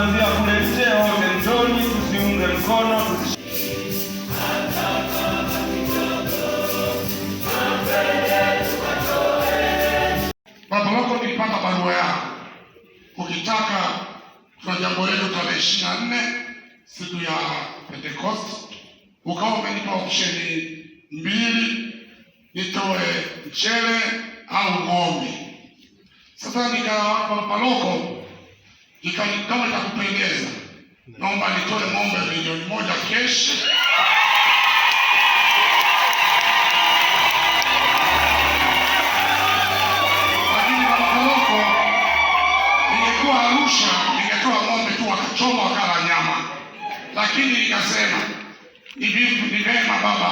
kuanzia kule nje wote njoni, tusiunge mkono Baba wako nilipata barua yako ukitaka tuna jambo letu tarehe 24 siku ya Pentecost, ukawa umenipa opsheni mbili, nitoe mchele au ng'ombe. Sasa nikawapa paroko, kama itakupendeza, naomba nitoe ng'ombe milioni 1 cash. Lakini kama paroko ningekuwa Arusha, ningetoa ng'ombe tu wakachoma wakala nyama. Lakini nikasema hivi, ni vema baba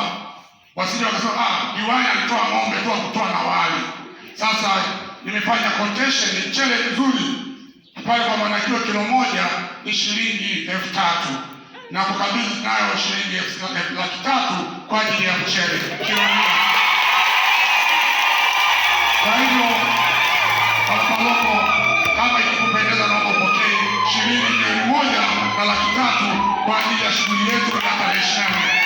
wasije wakasema diwani alitoa ng'ombe tu kutoa na wali. Sasa nimefanya quotation, mchele mzuri pale kwa manakio kilo moja ni shilingi 3,000 na kukabidhi nayo shilingi 300,000 kwa ajili ya mchele kilo moja. Kwa hivyo paroko, kama ikikupendeza naomba upokee shilingi 1,300,000 kwa ajili ya shughuli yetu ya tarehe 24.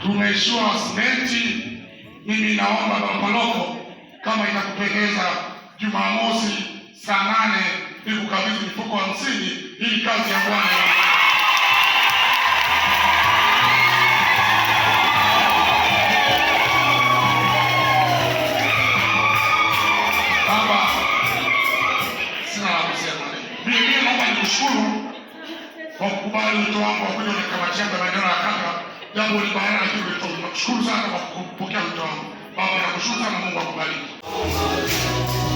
Tumeishiwa simenti. Mimi naomba baba paroko, kama itakupendeza, Jumamosi saa 8 nikukabidhi mifuko 50 ili kazi ya Bwana. Baba, sina la kusema. Mimi naomba nikushukuru kwa kukubali wito wangu wa kuja kama chembe maeneo ya kata. Jambo ni baya, lakini nakushukuru sana kwa kupokea wito wangu. Baba, nakushukuru sana, Mungu akubariki.